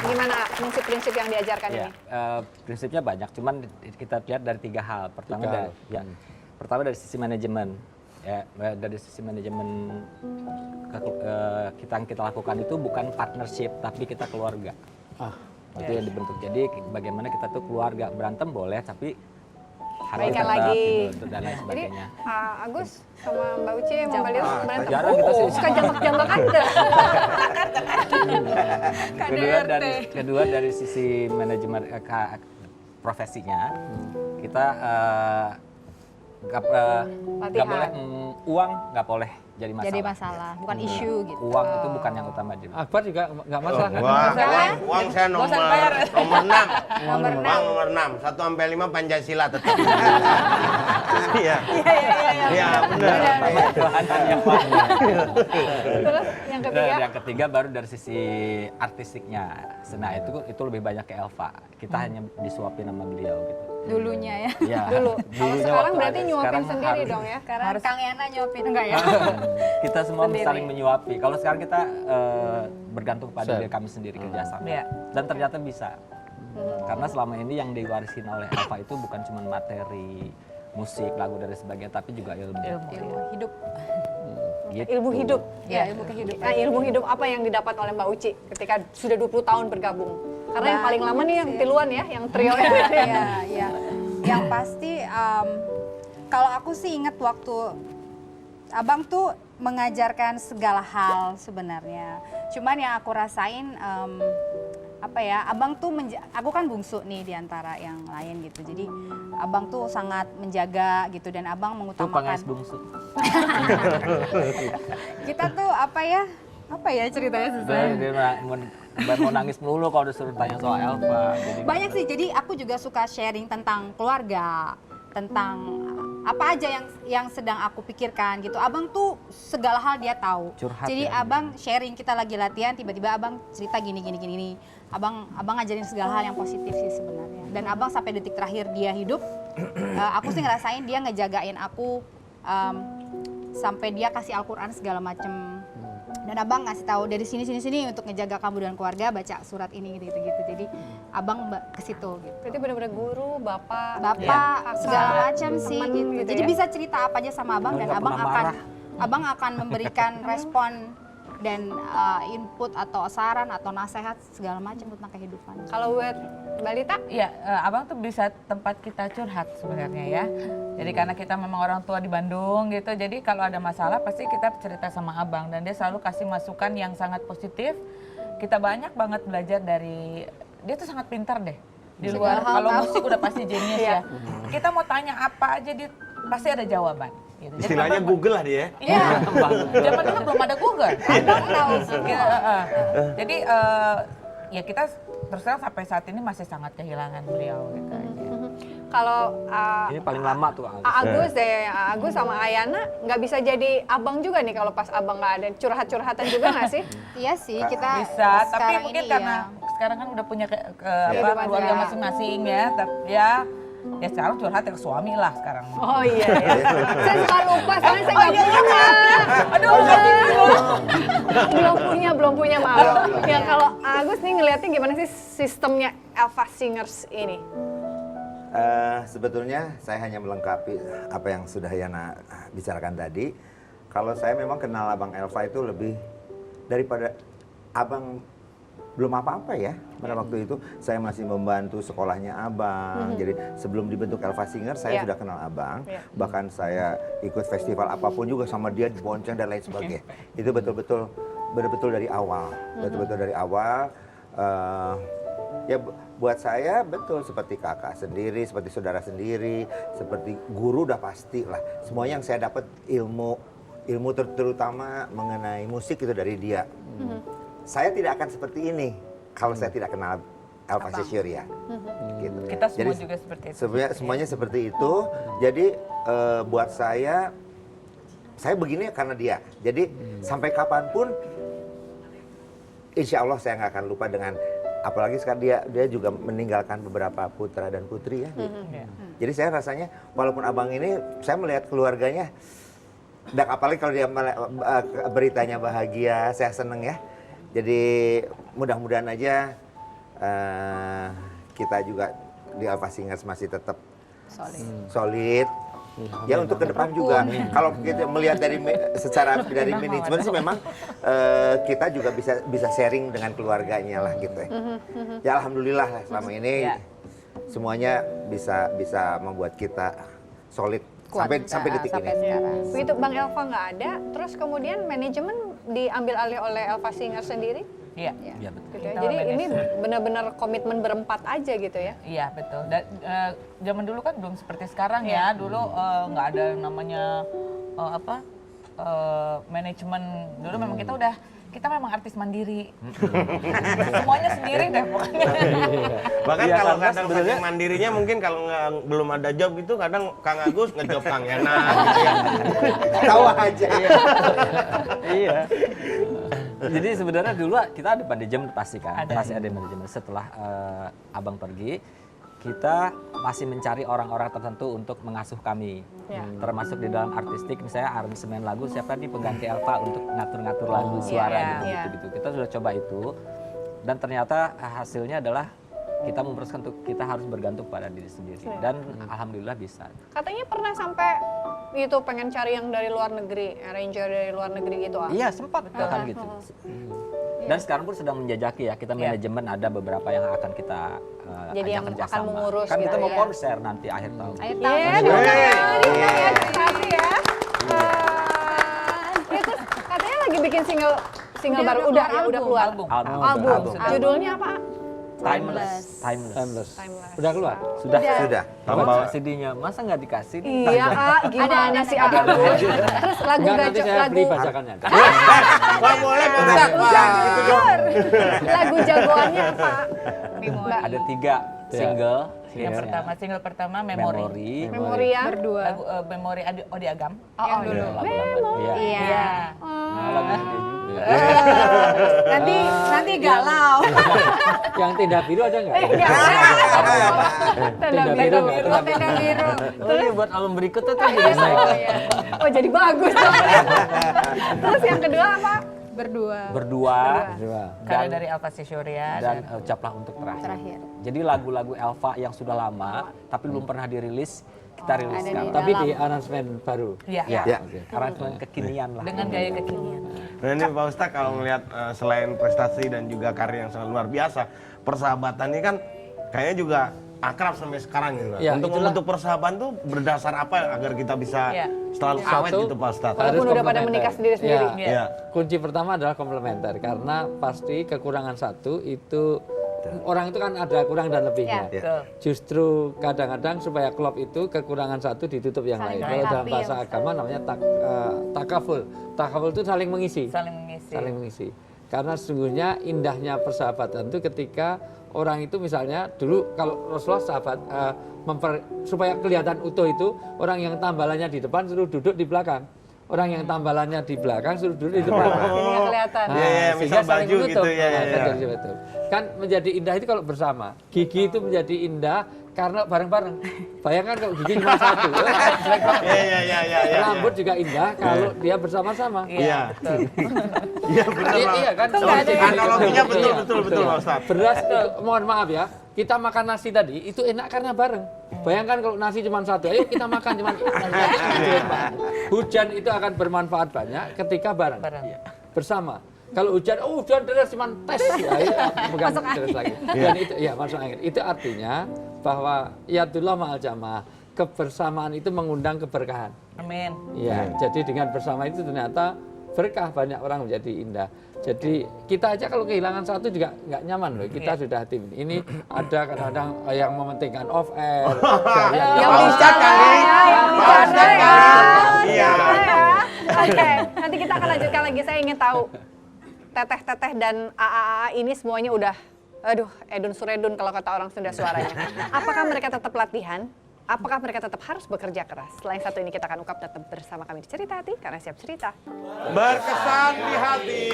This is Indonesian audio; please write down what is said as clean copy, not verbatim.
Gimana prinsip-prinsip yang diajarkan ini? Prinsipnya banyak, cuman kita lihat dari 3 hal. Pertama dari sisi manajemen. Ya, dari sisi manajemen kita lakukan itu bukan partnership, tapi kita keluarga. Itu yang dibentuk. Jadi bagaimana kita tuh keluarga, berantem boleh, tapi Baikan lagi gitu, dan lain sebagainya. Jadi Agus sama Mbak Uci sama Mbak Lila berantem. Jarang kita sih. Suka jambak-jambakan. Kedua dari sisi manajemen profesinya, kita nggak boleh uang nggak boleh jadi masalah. Jadi masalah, bukan isu gitu. Uang itu bukan yang utama di Akbar juga nggak masalah kan? Uang saya nomor 6. Nomor 6. 1 sampai 5 Pancasila tetap. Iya. Iya, benar. Terus yang ketiga? Yang ketiga baru dari sisi artistiknya. Nah itu lebih banyak ke Elva. Kita hanya disuapin sama beliau gitu. Dulunya ya. Ya, Dulu. Kalau sekarang berarti nyuapin sekarang sendiri harus. dong ya? Sekarang Kang Yana nyuapin enggak ya? Kita semua Sendiri. saling menyuapi. Kalau sekarang kita bergantung pada diri kami sendiri kerjasama. Iya. Dan ternyata bisa. Karena selama ini yang diwarisin oleh Elva itu bukan cuma materi, musik, lagu dan sebagainya, tapi juga ilmu. Ilmu hidup. Gitu. Ilmu hidup. Ya, ilmu kehidupan. Nah, ilmu hidup apa yang didapat oleh Mbak Uci ketika sudah 20 tahun bergabung? Karena yang paling lama nih yang Tiluan ya, yang trio ya. Iya. Yang pasti kalau aku sih ingat waktu Abang tuh mengajarkan segala hal sebenarnya. Cuman yang aku rasain Abang tuh aku kan bungsu nih di antara yang lain gitu. Jadi Abang tuh sangat menjaga gitu dan Abang Itu mengutamakan. pengais bungsu. Kita tuh ceritanya susah. Dia mau nangis melulu kalau disuruh tanya soal Elva. Banyak sih, jadi aku juga suka sharing tentang keluarga, tentang apa aja yang sedang aku pikirkan gitu. Abang tuh segala hal dia tahu. Curhat Jadi ya. Abang sharing, kita lagi latihan, tiba-tiba Abang cerita gini. Abang ngajarin segala hal yang positif sih sebenarnya. Dan Abang sampai detik terakhir dia hidup, aku sih ngerasain dia ngejagain aku sampai dia kasih Al-Quran segala macem. Dan Abang ngasih tahu dari sini untuk ngejaga kamu dan keluarga, baca surat ini gitu. Jadi Abang ke situ gitu. Berarti benar-benar guru, bapak, Segala macam sih teman gitu. gitu Jadi ya? bisa cerita apa aja sama Abang dan Nggak Abang pernah Abang akan memberikan respon dan input atau saran atau nasihat segala macam tentang kehidupan. Kalau buat Mbak Lita, Iya, Abang tuh bisa tempat kita curhat sebenarnya ya. Jadi karena kita memang orang tua di Bandung gitu, jadi kalau ada masalah pasti kita cerita sama Abang dan dia selalu kasih masukan yang sangat positif. Kita banyak banget belajar dari dia tuh sangat pintar deh. Di luar kalau musik udah pasti jenius ya. Kita mau tanya apa aja dia pasti ada jawaban. Gitu. Jadi Istilahnya Abang- Google lah dia. Iya, zaman dulu belum ada Google. Abang tahu sih. Jadi ya kita terus terang sampai saat ini masih sangat kehilangan beliau gitu aja. kalau Ini paling lama tuh. Agus sama Ayana nggak bisa jadi abang juga nih kalau pas abang nggak ada curhat-curhatan juga nggak sih? Iya sih, kita Bisa, tapi sekarang mungkin ini karena ya. sekarang kan udah punya Kehidupan keluarga juga. masing-masing ya, tapi ya sekarang curhat ke suami lah sekarang. Oh iya, saya suka lupa soalnya saya nggak punya. Aduh, belum punya maaf. Ya kalau Agus nih ngelihatnya gimana sih sistemnya Elva Singers ini? Sebetulnya saya hanya melengkapi apa yang sudah Yana bicarakan tadi. Kalau saya memang kenal Abang Elva itu lebih daripada Abang belum apa-apa ya. Pada waktu itu saya masih membantu sekolahnya Abang. Jadi sebelum dibentuk Elva Singer saya sudah kenal Abang. Bahkan saya ikut festival apapun juga sama dia di bonceng dan lain sebagainya. Itu betul-betul dari awal. Betul-betul dari awal. Ya buat saya betul seperti kakak sendiri, seperti saudara sendiri, seperti guru udah pasti lah. Semuanya yang saya dapat ilmu terutama mengenai musik itu dari dia. Saya tidak akan seperti ini kalau saya tidak kenal Elva Syuria. Gitu. kita semua Jadi, juga seperti itu. semuanya seperti itu. Jadi buat saya begini karena dia. Jadi sampai kapanpun, insya Allah saya nggak akan lupa dengan. Apalagi sekarang dia juga meninggalkan beberapa putra dan putri ya. Jadi saya rasanya walaupun abang ini saya melihat keluarganya, dan apalagi kalau dia beritanya bahagia, saya seneng ya. Jadi mudah-mudahan aja kita juga di Alpha Singers masih tetap Solid. solid. Ya untuk ke depan juga. Kalau kita melihat dari dari manajemen sih memang kita juga bisa sharing dengan keluarganya lah gitu ya. Ya alhamdulillah lah selama ini semuanya bisa membuat kita solid Kuat, sampai detik sampai ini. sekarang. Begitu Bang Elva nggak ada, terus kemudian manajemen diambil alih oleh Elva Singer sendiri. Iya. Iya betul. Gitu ya. Kita Jadi ini manage. benar-benar komitmen berempat aja gitu ya. Iya betul. Dan zaman dulu kan belum seperti sekarang ya. Dulu nggak ada yang namanya manajemen. Dulu memang kita memang artis mandiri. Semuanya sendiri deh pokoknya. Bahkan Iya, kalau karena kadang sebenarnya- saking mandirinya mungkin kalau belum ada job gitu kadang Kang Agus ngejob Kang Yana gitu ya. Tawa aja. Iya. Jadi sebenarnya dulu kita ada manajemen pasti kan, Ada. pasti ada manajemen. Setelah abang pergi, kita masih mencari orang-orang tertentu untuk mengasuh kami. Ya. Termasuk di dalam artistik, misalnya aransemen lagu, siapa nih pengganti Elva untuk ngatur-ngatur lagu, suara iya, iya. gitu. Kita sudah coba itu, dan ternyata hasilnya adalah kita memutuskan untuk kita harus bergantung pada diri sendiri. Dan alhamdulillah bisa. Katanya pernah sampai itu pengen cari yang dari luar negeri, arranger dari luar negeri gitu ah. Iya sempat bahkan gitu. Dan sekarang pun sedang menjajaki ya, kita manajemen ada beberapa yang akan kita Jadi ajak yang kerjasama. akan mengurus Kan kita gitu mau ya. konser nanti akhir tahun. Akhir Iya, tahun. diundang ya, diundang ya, terima kasih ya. Ya, terus katanya lagi bikin single baru, udah keluar. Album. Album. Judulnya apa? Timeless. Timeless. Udah keluar? Sudah. Sudah. Bawa CD-nya, masa nggak dikasih? Iya, gimana sih Agus? Terus lagu Enggak, nanti saya beli lagu bajakannya. Wah boleh Ustaz, wah gitu dong. lagu jagoannya apa? Ada 3 single. Single pertama Memori. Memori yang Berdua. Lagu Memori Odi Agam. yang dulu. Iya. Iya. Nah, lagu dia juga. Nanti galau. Yang tenda biru ada nggak? Tenda Tenda biru. biru. Oh, tenda biru. Oh iya, buat album berikutnya tuh jadi saya. Oh jadi bagus dong. Terus yang kedua apa? Berdua. Berdua. Dua. Karya dari Alfa Sishoria. Dan ucaplah untuk terakhir. Jadi lagu-lagu Elva yang sudah lama tapi belum pernah dirilis, kita rilis ada di sekarang. Tapi di aransemen baru. Iya. Ya, Ya. aransemen kekinian lah. Dengan gaya kekinian. Nah ini Pak Ustadz kalau melihat selain prestasi dan juga karya yang sangat luar biasa, persahabatan ini kan kayaknya juga akrab sampai sekarang gitu. Ya, Untuk itulah. membentuk persahabatan tuh berdasar apa agar kita bisa Ya. selalu awet Satu, gitu Pak Ustadz? Walaupun harus udah pada komplementer. menikah sendiri-sendiri. Ya. Iya. Kunci pertama adalah komplementer karena pasti kekurangan satu itu orang itu kan ada kurang dan lebihnya. Ya. Betul. Justru kadang-kadang supaya klop itu kekurangan satu ditutup yang Saling lain. Kalau dalam melengkapi bahasa ya, agama namanya takaful. Takaful itu saling mengisi. Saling mengisi. Saling mengisi. Karena sesungguhnya indahnya persahabatan itu ketika orang itu misalnya dulu kalau Rasulullah sahabat supaya kelihatan utuh itu orang yang tambalannya di depan suruh duduk di belakang. Orang yang tambalannya di belakang suruh duduk di depan. Jadi nggak kelihatan. Iya, iya, sehingga misal saling baju menutup. gitu, iya, iya, iya. Betul, betul. Kan menjadi indah itu kalau bersama. Gigi itu menjadi indah karena bareng-bareng. Bayangkan kalau gigi cuma satu. jelek banget. Iya. Rambut juga indah kalau dia bersama-sama. Iya. Iya benar Pak. Iya kan? Analoginya betul Iya, betul Pak Ustadz. Beras itu, mohon maaf ya, kita makan nasi tadi itu enak karena bareng. Bayangkan kalau nasi cuma satu, ayo kita makan cuma nasi satu, itu jelek banget. Hujan itu akan bermanfaat banyak ketika bareng. Bersama. Kalau hujan, hujan deras cuma tes, ya, bukan deras lagi. Dan itu, ya masuk angin. Itu artinya bahwa yadullah ma'al jamaah, kebersamaan itu mengundang keberkahan. Amin. Ya, jadi dengan bersama itu ternyata berkah, banyak orang menjadi indah. Jadi kita aja kalau kehilangan satu juga nggak nyaman loh. Kita sudah tim ini ada kadang-kadang yang mementingkan off air. Yang bicara ya, yang bicara ya. Iya. Oke, nanti kita akan lanjutkan lagi. Saya ingin tahu teteh-teteh dan AA ini semuanya udah, aduh, Edun Suredun kalau kata orang Sunda suaranya. Apakah mereka tetap latihan? Apakah mereka tetap harus bekerja keras? Selain satu ini kita akan ungkap tetap bersama kami di Cerita Hati karena siap cerita. Berkesan di hati.